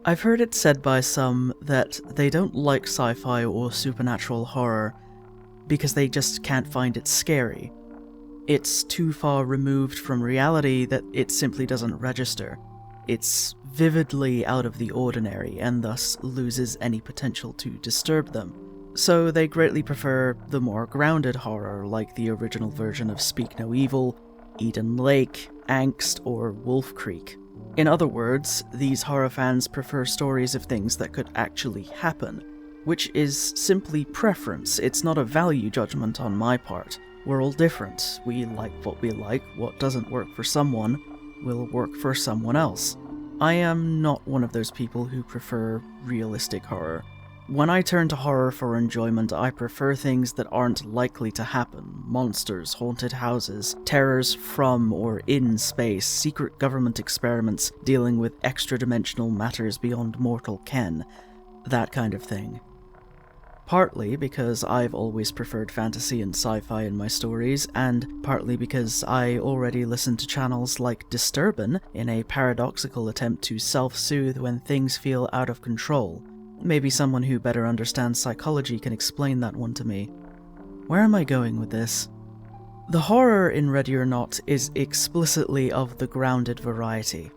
I've heard it said by some that they don't like sci-fi or supernatural horror because they just can't find it scary. It's too far removed from reality that it simply doesn't register. It's vividly out of the ordinary and thus loses any potential to disturb them. So they greatly prefer the more grounded horror like the original version of Speak No Evil, Eden Lake, Angst, or Wolf Creek. In other words, these horror fans prefer stories of things that could actually happen, which is simply preference. It's not a value judgment on my part. We're all different. We like. What doesn't work for someone will work for someone else. I am not one of those people who prefer realistic horror. When I turn to horror for enjoyment, I prefer things that aren't likely to happen. Monsters, haunted houses, terrors from or in space, secret government experiments dealing with extra-dimensional matters beyond mortal ken. That kind of thing. Partly because I've always preferred fantasy and sci-fi in my stories, and partly because I already listen to channels like Disturbin in a paradoxical attempt to self-soothe when things feel out of control. Maybe someone who better understands psychology can explain that one to me. Where am I going with this? The horror in Ready or Not is explicitly of the grounded variety,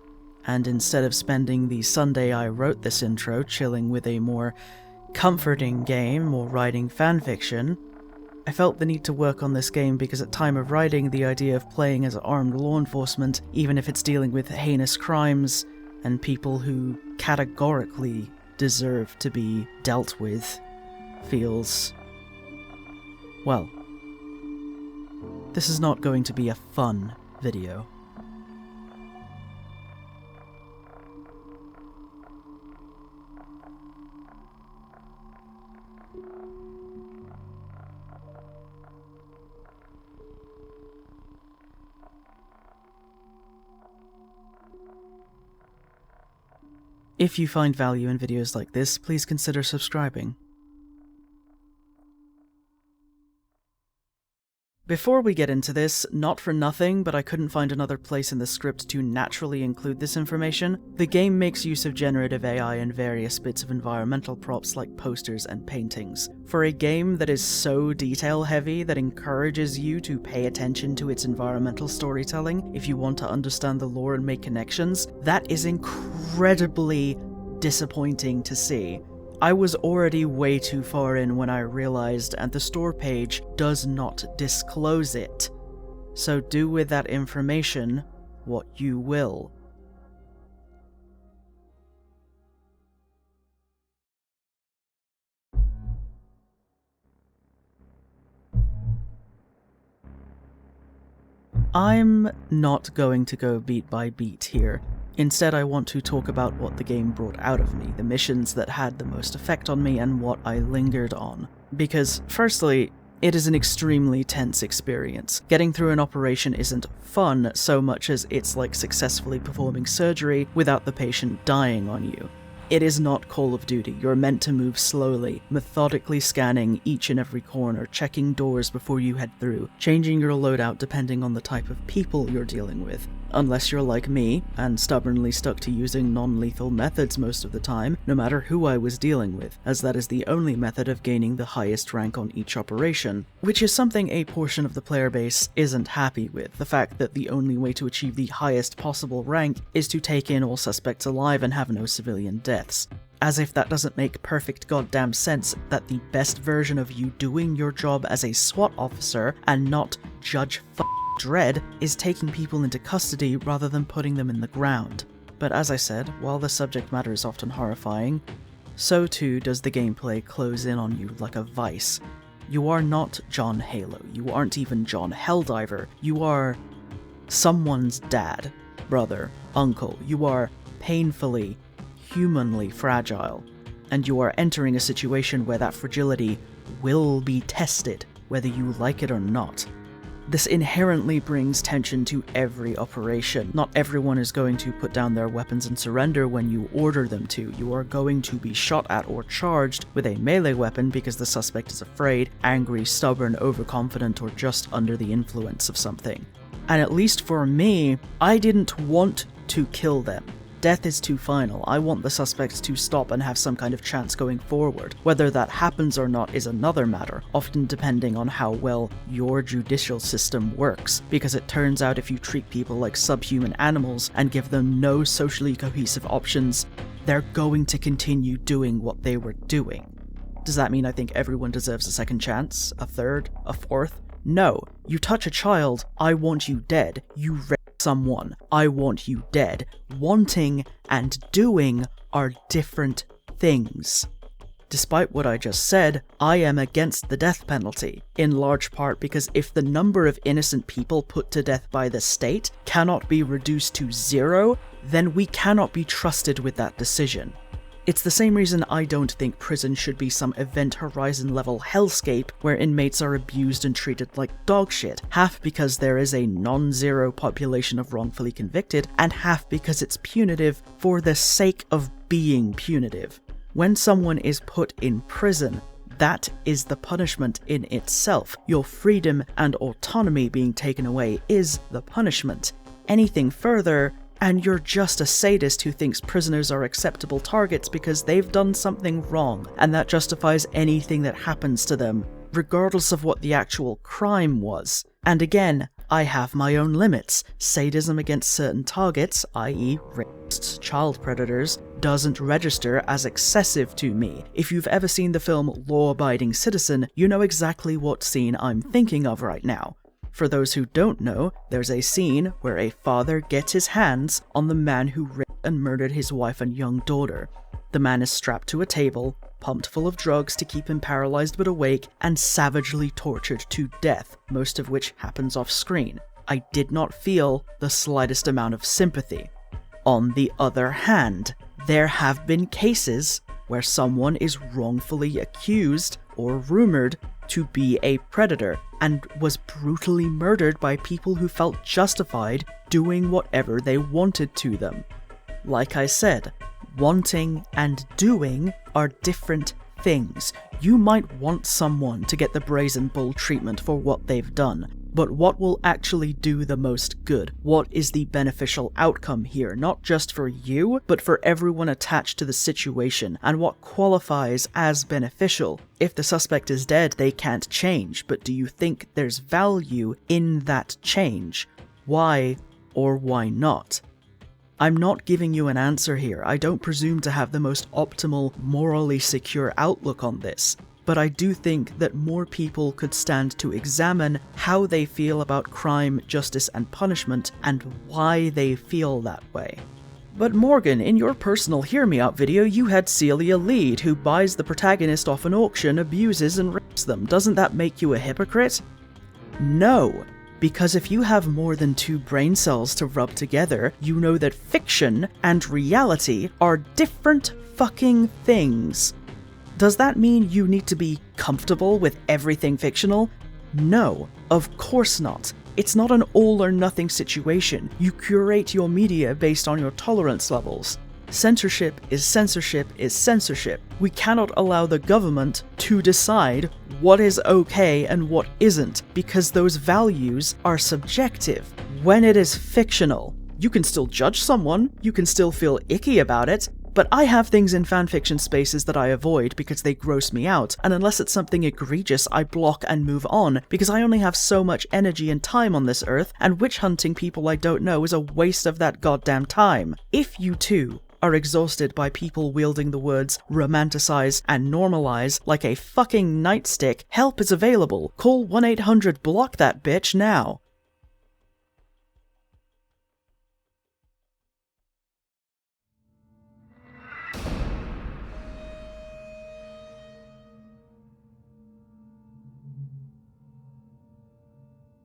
and instead of spending the Sunday I wrote this intro chilling with a more comforting game or writing fanfiction, I felt the need to work on this game because at time of writing, the idea of playing as armed law enforcement, even if it's dealing with heinous crimes and people who categorically deserve to be dealt with, feels... well, this is not going to be a fun video. If you find value in videos like this, please consider subscribing. Before we get into this, not for nothing, but I couldn't find another place in the script to naturally include this information, the game makes use of generative AI in various bits of environmental props like posters and paintings. For a game that is so detail-heavy that encourages you to pay attention to its environmental storytelling if you want to understand the lore and make connections, that is incredibly disappointing to see. I was already way too far in when I realized, and the store page does not disclose it. So do with that information what you will. I'm not going to go beat by beat here. Instead, I want to talk about what the game brought out of me, the missions that had the most effect on me, and what I lingered on. Because, firstly, it is an extremely tense experience. Getting through an operation isn't fun so much as it's like successfully performing surgery without the patient dying on you. It is not Call of Duty. You're meant to move slowly, methodically scanning each and every corner, checking doors before you head through, changing your loadout depending on the type of people you're dealing with. Unless you're like me, and stubbornly stuck to using non-lethal methods most of the time, no matter who I was dealing with, as that is the only method of gaining the highest rank on each operation, which is something a portion of the player base isn't happy with, the fact that the only way to achieve the highest possible rank is to take in all suspects alive and have no civilian deaths. As if that doesn't make perfect goddamn sense that the best version of you doing your job as a SWAT officer and not Judge Dredd is taking people into custody rather than putting them in the ground. But as I said, while the subject matter is often horrifying, so too does the gameplay close in on you like a vice. You are not John Halo, you aren't even John Helldiver, you are someone's dad, brother, uncle, you are painfully, humanly fragile, and you are entering a situation where that fragility will be tested, whether you like it or not. This inherently brings tension to every operation. Not everyone is going to put down their weapons and surrender when you order them to. You are going to be shot at or charged with a melee weapon because the suspect is afraid, angry, stubborn, overconfident, or just under the influence of something. And at least for me, I didn't want to kill them. Death is too final. I want the suspects to stop and have some kind of chance going forward. Whether that happens or not is another matter, often depending on how well your judicial system works, because it turns out if you treat people like subhuman animals and give them no socially cohesive options, they're going to continue doing what they were doing. Does that mean I think everyone deserves a second chance? A third? A fourth? No. You touch a child, I want you dead. You rape someone, I want you dead. Wanting and doing are different things. Despite what I just said, I am against the death penalty, in large part because if the number of innocent people put to death by the state cannot be reduced to 0, then we cannot be trusted with that decision. It's the same reason I don't think prison should be some Event Horizon level hellscape where inmates are abused and treated like dog shit, half because there is a non-zero population of wrongfully convicted, and half because it's punitive for the sake of being punitive. When someone is put in prison, that is the punishment in itself. Your freedom and autonomy being taken away is the punishment. Anything further, and you're just a sadist who thinks prisoners are acceptable targets because they've done something wrong, and that justifies anything that happens to them, regardless of what the actual crime was. And again, I have my own limits. Sadism against certain targets, i.e. rapists, child predators, doesn't register as excessive to me. If you've ever seen the film Law-Abiding Citizen, you know exactly what scene I'm thinking of right now. For those who don't know, there's a scene where a father gets his hands on the man who raped and murdered his wife and young daughter. The man is strapped to a table, pumped full of drugs to keep him paralyzed but awake, and savagely tortured to death, most of which happens off screen. I did not feel the slightest amount of sympathy. On the other hand, there have been cases where someone is wrongfully accused or rumored to be a predator and was brutally murdered by people who felt justified doing whatever they wanted to them. Like I said, wanting and doing are different things. You might want someone to get the brazen bull treatment for what they've done, but what will actually do the most good? What is the beneficial outcome here, not just for you, but for everyone attached to the situation, and what qualifies as beneficial? If the suspect is dead, they can't change, but do you think there's value in that change? Why or why not? I'm not giving you an answer here. I don't presume to have the most optimal, morally secure outlook on this. But I do think that more people could stand to examine how they feel about crime, justice, and punishment, and why they feel that way. But Morgan, in your personal Hear Me Out video, you had Celia Lead, who buys the protagonist off an auction, abuses, and rapes them. Doesn't that make you a hypocrite? No. Because if you have more than 2 brain cells to rub together, you know that fiction and reality are different fucking things. Does that mean you need to be comfortable with everything fictional? No, of course not. It's not an all or nothing situation. You curate your media based on your tolerance levels. Censorship is censorship is censorship. We cannot allow the government to decide what is okay and what isn't, because those values are subjective. When it is fictional, you can still judge someone, you can still feel icky about it, but I have things in fanfiction spaces that I avoid because they gross me out, and unless it's something egregious, I block and move on, because I only have so much energy and time on this earth, and witch hunting people I don't know is a waste of that goddamn time. If you too are exhausted by people wielding the words romanticize and normalize like a fucking nightstick, help is available. Call 1-800-BLOCK THAT BITCH now.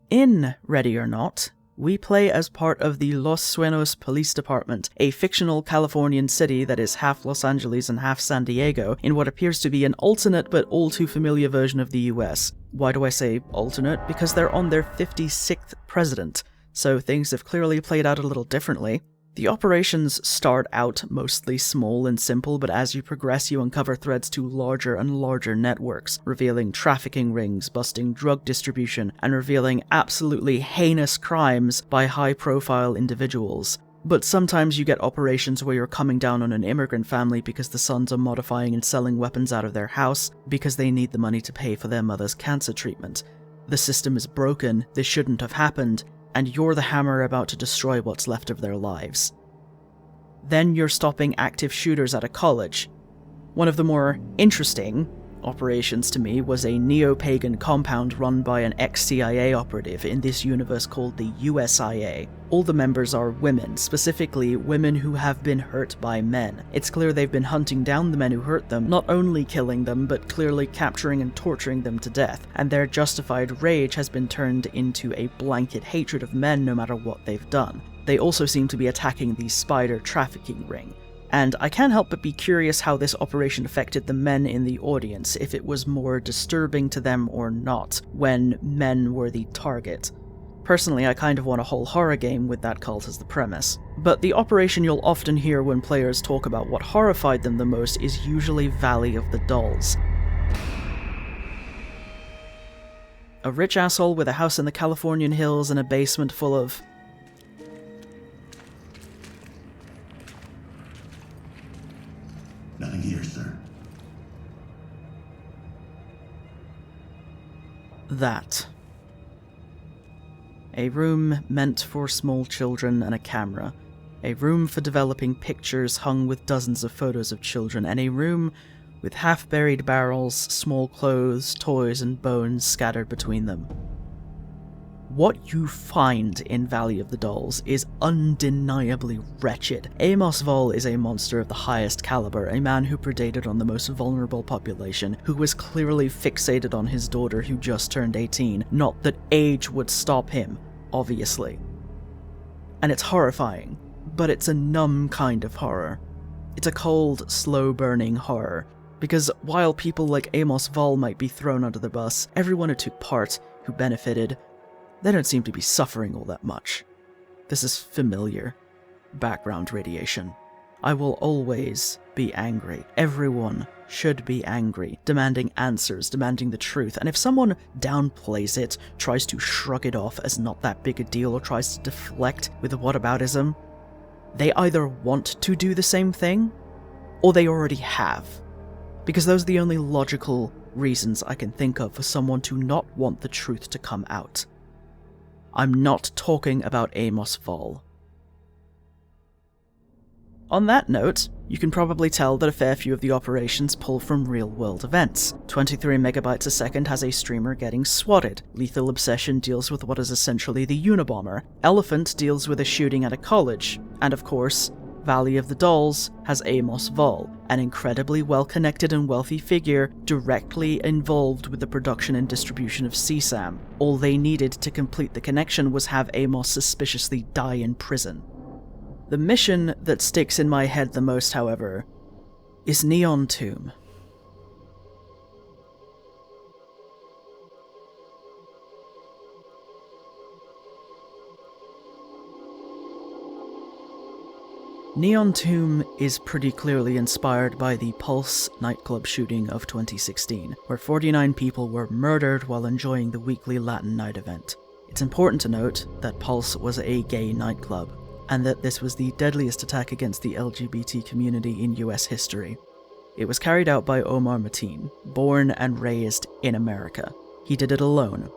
In Ready or Not, we play as part of the Los Sueños Police Department, a fictional Californian city that is half Los Angeles and half San Diego, in what appears to be an alternate but all too familiar version of the US. Why do I say alternate? Because they're on their 56th president, so things have clearly played out a little differently. The operations start out mostly small and simple, but as you progress you uncover threads to larger and larger networks, revealing trafficking rings, busting drug distribution, and revealing absolutely heinous crimes by high-profile individuals. But sometimes you get operations where you're coming down on an immigrant family because the sons are modifying and selling weapons out of their house because they need the money to pay for their mother's cancer treatment. The system is broken, this shouldn't have happened, and you're the hammer about to destroy what's left of their lives. Then you're stopping active shooters at a college. One of the more interesting operations to me was a neo-pagan compound run by an ex-CIA operative in this universe called the USIA. All the members are women, specifically women who have been hurt by men. It's clear they've been hunting down the men who hurt them, not only killing them, but clearly capturing and torturing them to death, and their justified rage has been turned into a blanket hatred of men no matter what they've done. They also seem to be attacking the spider trafficking ring. And I can't help but be curious how this operation affected the men in the audience, if it was more disturbing to them or not, when men were the target. Personally, I kind of want a whole horror game with that cult as the premise. But the operation you'll often hear when players talk about what horrified them the most is usually Valley of the Dolls. A rich asshole with a house in the Californian hills and a basement full of... Nothing here, sir. That. A room meant for small children and a camera. A room for developing pictures hung with dozens of photos of children, and a room with half-buried barrels, small clothes, toys, and bones scattered between them. What you find in Valley of the Dolls is undeniably wretched. Amos Vol is a monster of the highest caliber, a man who predated on the most vulnerable population, who was clearly fixated on his daughter who just turned 18, not that age would stop him, obviously. And it's horrifying, but it's a numb kind of horror. It's a cold, slow-burning horror, because while people like Amos Vol might be thrown under the bus, everyone who took part, who benefited, they don't seem to be suffering all that much. This is familiar. Background radiation. I will always be angry. Everyone should be angry, demanding answers, demanding the truth, and if someone downplays it, tries to shrug it off as not that big a deal, or tries to deflect with whataboutism, they either want to do the same thing, or they already have. Because those are the only logical reasons I can think of for someone to not want the truth to come out. I'm not talking about Amos Vol. On that note, you can probably tell that a fair few of the operations pull from real-world events. 23 megabytes a second has a streamer getting swatted. Lethal Obsession deals with what is essentially the Unabomber. Elephant deals with a shooting at a college. And of course, Valley of the Dolls has Amos Vol, an incredibly well-connected and wealthy figure directly involved with the production and distribution of CSAM. All they needed to complete the connection was have Amos suspiciously die in prison. The mission that sticks in my head the most, however, is Neon Tomb. Neon Tomb is pretty clearly inspired by the Pulse nightclub shooting of 2016, where 49 people were murdered while enjoying the weekly Latin night event. It's important to note that Pulse was a gay nightclub, and that this was the deadliest attack against the LGBT community in US history. It was carried out by Omar Mateen, born and raised in America. He did it alone.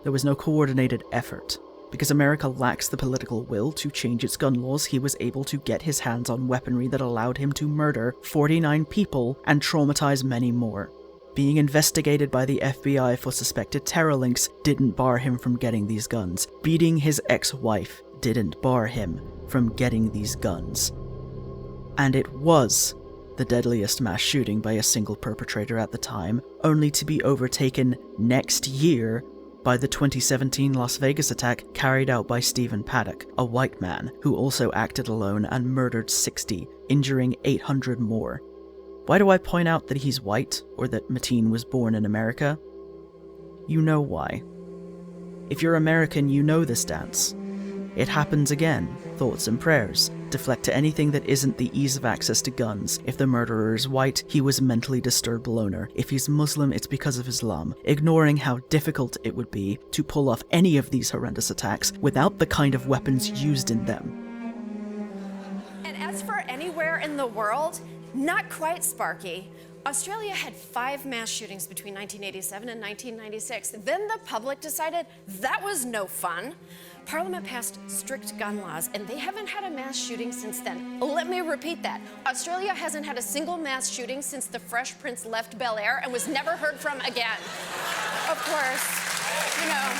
There was no coordinated effort. Because America lacks the political will to change its gun laws, he was able to get his hands on weaponry that allowed him to murder 49 people and traumatize many more. Being investigated by the FBI for suspected terror links didn't bar him from getting these guns. Beating his ex-wife didn't bar him from getting these guns. And it was the deadliest mass shooting by a single perpetrator at the time, only to be overtaken next year by the 2017 Las Vegas attack carried out by Stephen Paddock, a white man who also acted alone and murdered 60, injuring 800 more. Why do I point out that he's white, or that Mateen was born in America? You know why. If you're American, you know this dance. It happens again. Thoughts and prayers. Deflect to anything that isn't the ease of access to guns. If the murderer is white, he was a mentally disturbed loner. If he's Muslim, it's because of Islam. Ignoring how difficult it would be to pull off any of these horrendous attacks without the kind of weapons used in them. world? Not quite, Sparky. Australia had 5 mass shootings between 1987 and 1996. Then the public decided that was no fun. Parliament passed strict gun laws, and they haven't had a mass shooting since then. Let me repeat that. Australia hasn't had a single mass shooting since the Fresh Prince left Bel Air and was never heard from again. Of course, you know,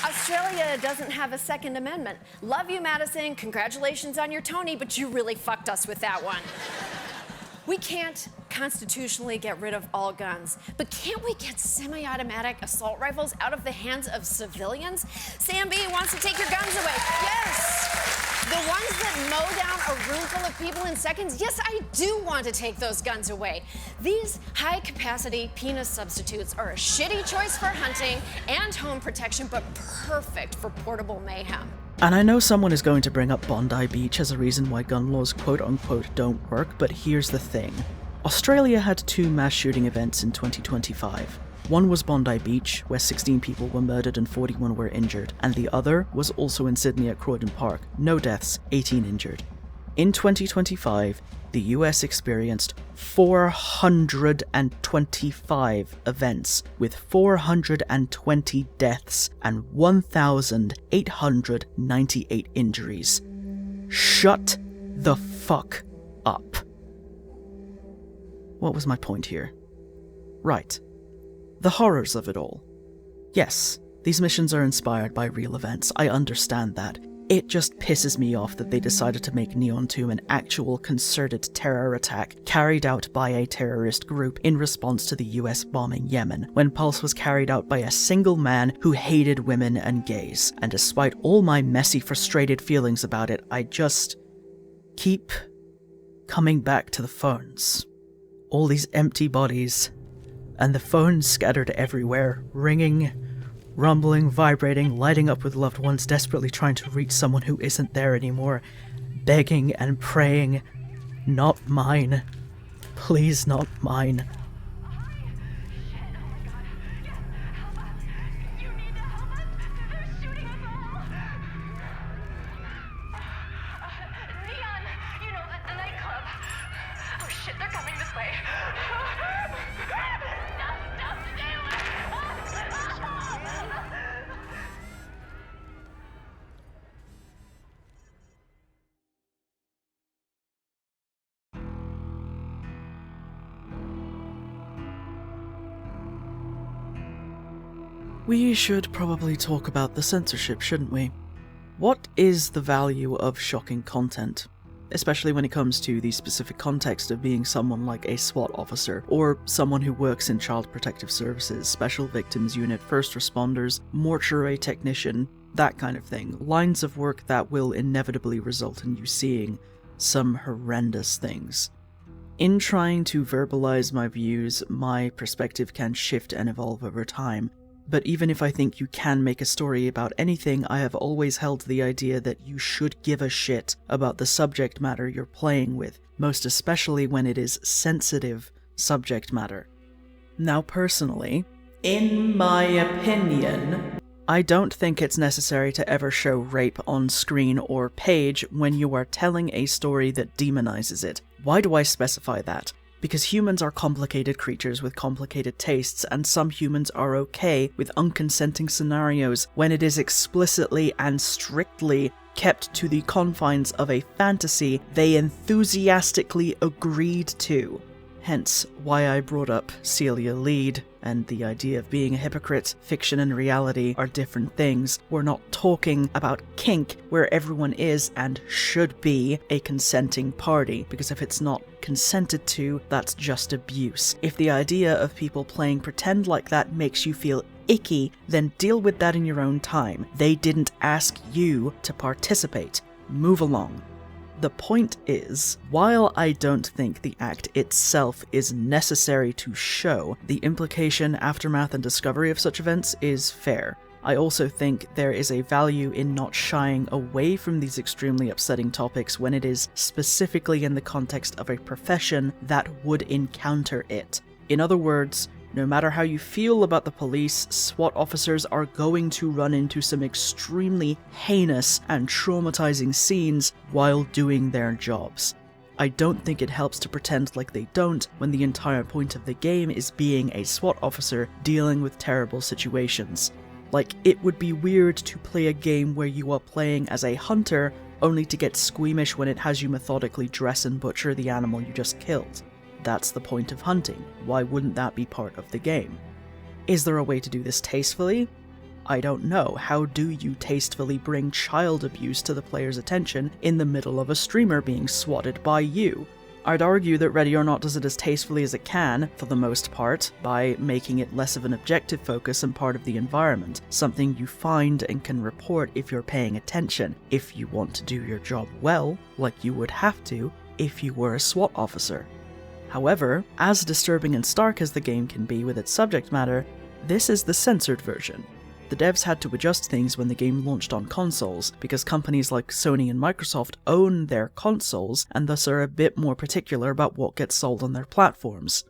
Australia doesn't have a Second Amendment. Love you, Madison. Congratulations on your Tony, but you really fucked us with that one. We can't constitutionally get rid of all guns, but can't we get semi-automatic assault rifles out of the hands of civilians? Sam B wants to take your guns away. Yes! The ones that mow down a room full of people in seconds? Yes, I do want to take those guns away. These high-capacity penis substitutes are a shitty choice for hunting and home protection, but perfect for portable mayhem. And I know someone is going to bring up Bondi Beach as a reason why gun laws quote-unquote don't work, but here's the thing. Australia had 2 mass shooting events in 2025. One was Bondi Beach, where 16 people were murdered and 41 were injured, and the other was also in Sydney at Croydon Park. No deaths, 18 injured. In 2025, the US experienced 425 events, with 420 deaths and 1,898 injuries. Shut the fuck up. What was my point here? Right. The horrors of it all. Yes, these missions are inspired by real events, I understand that. It just pisses me off that they decided to make Neon Tomb an actual concerted terror attack carried out by a terrorist group in response to the US bombing Yemen, when Pulse was carried out by a single man who hated women and gays. And despite all my messy, frustrated feelings about it, I just keep coming back to the phones. All these empty bodies, and the phones scattered everywhere, ringing, rumbling, vibrating, lighting up with loved ones desperately trying to reach someone who isn't there anymore, begging and praying, not mine, please not mine. We should probably talk about the censorship, shouldn't we? What is the value of shocking content? Especially when it comes to the specific context of being someone like a SWAT officer, or someone who works in Child Protective Services, Special Victims Unit, first responders, mortuary technician, that kind of thing. Lines of work that will inevitably result in you seeing some horrendous things. In trying to verbalize my views, my perspective can shift and evolve over time. But even if I think you can make a story about anything, I have always held the idea that you should give a shit about the subject matter you're playing with, most especially when it is sensitive subject matter. Now personally, in my opinion, I don't think it's necessary to ever show rape on screen or page when you are telling a story that demonizes it. Why do I specify that? Because humans are complicated creatures with complicated tastes, and some humans are okay with unconsenting scenarios when it is explicitly and strictly kept to the confines of a fantasy they enthusiastically agreed to. Hence why I brought up Celia Lead and the idea of being a hypocrite. Fiction and reality are different things. We're not talking about kink where everyone is and should be a consenting party, because if it's not consented to, that's just abuse. If the idea of people playing pretend like that makes you feel icky, then deal with that in your own time. They didn't ask you to participate. Move along. The point is, while I don't think the act itself is necessary to show, the implication, aftermath, and discovery of such events is fair. I also think there is a value in not shying away from these extremely upsetting topics when it is specifically in the context of a profession that would encounter it. In other words, No matter how you feel about the police, SWAT officers are going to run into some extremely heinous and traumatizing scenes while doing their jobs. I don't think it helps to pretend like they don't when the entire point of the game is being a SWAT officer dealing with terrible situations. Like, it would be weird to play a game where you are playing as a hunter only to get squeamish when it has you methodically dress and butcher the animal you just killed. That's the point of hunting. Why wouldn't that be part of the game? Is there a way to do this tastefully? I don't know. How do you tastefully bring child abuse to the player's attention in the middle of a streamer being swatted by you? I'd argue that Ready or Not does it as tastefully as it can, for the most part, by making it less of an objective focus and part of the environment, something you find and can report if you're paying attention, if you want to do your job well, like you would have to if you were a SWAT officer. However, as disturbing and stark as the game can be with its subject matter, this is the censored version. The devs had to adjust things when the game launched on consoles, because companies like Sony and Microsoft own their consoles and thus are a bit more particular about what gets sold on their platforms.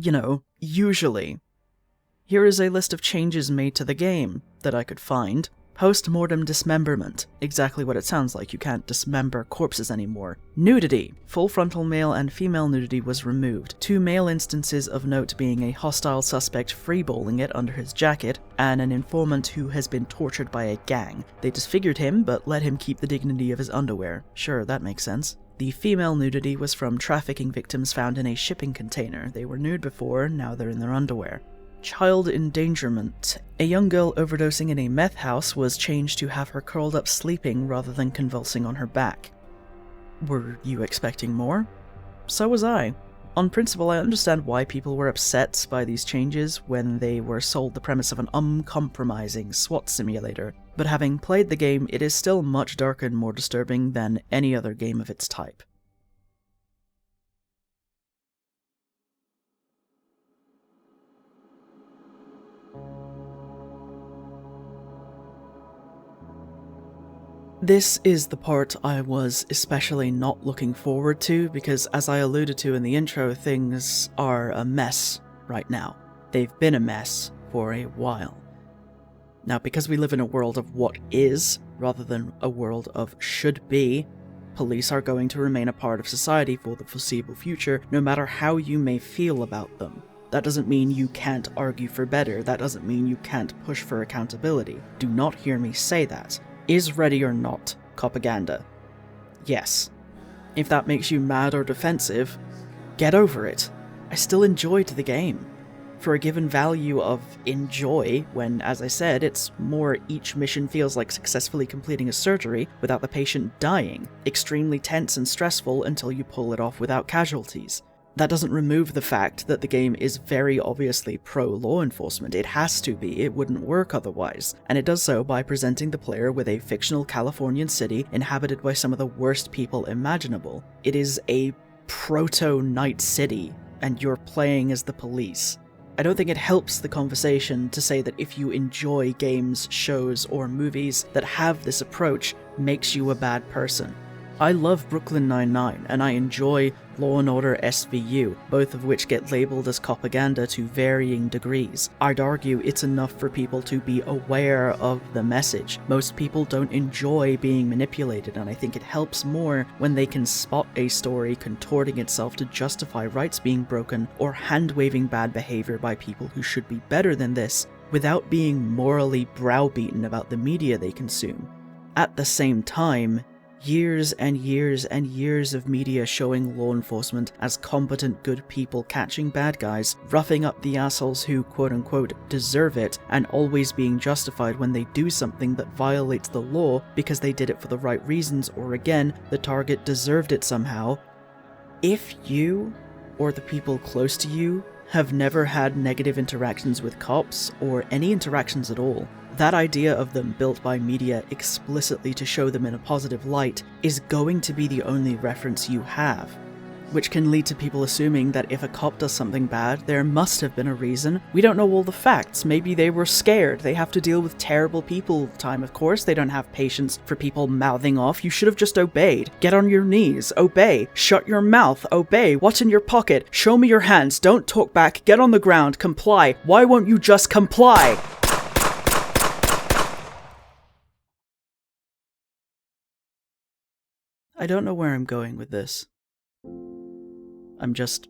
You know, usually. Here is a list of changes made to the game that I could find. Post-mortem dismemberment. Exactly what it sounds like, you can't dismember corpses anymore. Nudity. Full frontal male and female nudity was removed. 2 male instances of note being a hostile suspect freeballing it under his jacket, and an informant who has been tortured by a gang. They disfigured him, but let him keep the dignity of his underwear. Sure, that makes sense. The female nudity was from trafficking victims found in a shipping container. They were nude before, now they're in their underwear. Child endangerment. A young girl overdosing in a meth house was changed to have her curled up sleeping rather than convulsing on her back. Were you expecting more? So was I. On principle, I understand why people were upset by these changes when they were sold the premise of an uncompromising SWAT simulator, but having played the game, it is still much darker and more disturbing than any other game of its type. This is the part I was especially not looking forward to, because as I alluded to in the intro, things are a mess right now. They've been a mess for a while. Now, because we live in a world of what is, rather than a world of should be, police are going to remain a part of society for the foreseeable future, no matter how you may feel about them. That doesn't mean you can't argue for better, that doesn't mean you can't push for accountability. Do not hear me say that. Is Ready or Not propaganda? Yes. If that makes you mad or defensive, get over it. I still enjoyed the game. For a given value of enjoy, when, as I said, it's more each mission feels like successfully completing a surgery without the patient dying, extremely tense and stressful until you pull it off without casualties. That doesn't remove the fact that the game is very obviously pro-law enforcement. It has to be, it wouldn't work otherwise. And it does so by presenting the player with a fictional Californian city inhabited by some of the worst people imaginable. It is a proto-Night City, and you're playing as the police. I don't think it helps the conversation to say that if you enjoy games, shows, or movies that have this approach, makes you a bad person. I love Brooklyn Nine-Nine, and I enjoy Law & Order SVU, both of which get labeled as propaganda to varying degrees. I'd argue it's enough for people to be aware of the message. Most people don't enjoy being manipulated, and I think it helps more when they can spot a story contorting itself to justify rights being broken, or hand-waving bad behavior by people who should be better than this, without being morally browbeaten about the media they consume. At the same time, years and years and years of media showing law enforcement as competent good people catching bad guys, roughing up the assholes who quote-unquote deserve it, and always being justified when they do something that violates the law because they did it for the right reasons, or again, the target deserved it somehow. If you, or the people close to you, have never had negative interactions with cops, or any interactions at all, that idea of them built by media explicitly to show them in a positive light is going to be the only reference you have. which can lead to people assuming that if a cop does something bad, there must have been a reason. We don't know all the facts. Maybe they were scared. They have to deal with terrible people all the time, of course. They don't have patience for people mouthing off. You should have just obeyed. Get on your knees. Obey. Shut your mouth. Obey. What's in your pocket? Show me your hands. Don't talk back. Get on the ground. Comply. Why won't you just comply? I don't know where I'm going with this. I'm just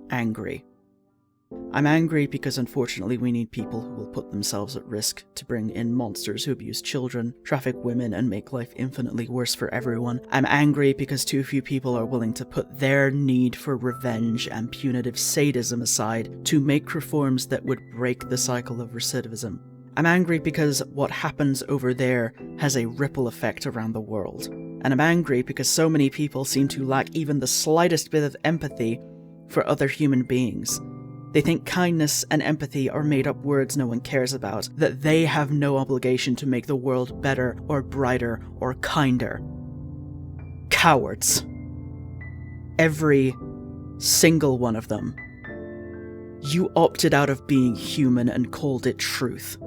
angry. I'm angry because unfortunately we need people who will put themselves at risk to bring in monsters who abuse children, traffic women, and make life infinitely worse for everyone. I'm angry because too few people are willing to put their need for revenge and punitive sadism aside to make reforms that would break the cycle of recidivism. I'm angry because what happens over there has a ripple effect around the world. And I'm angry because so many people seem to lack even the slightest bit of empathy for other human beings. They think kindness and empathy are made-up words no one cares about, that they have no obligation to make the world better or brighter or kinder. Cowards. Every single one of them. You opted out of being human and called it truth.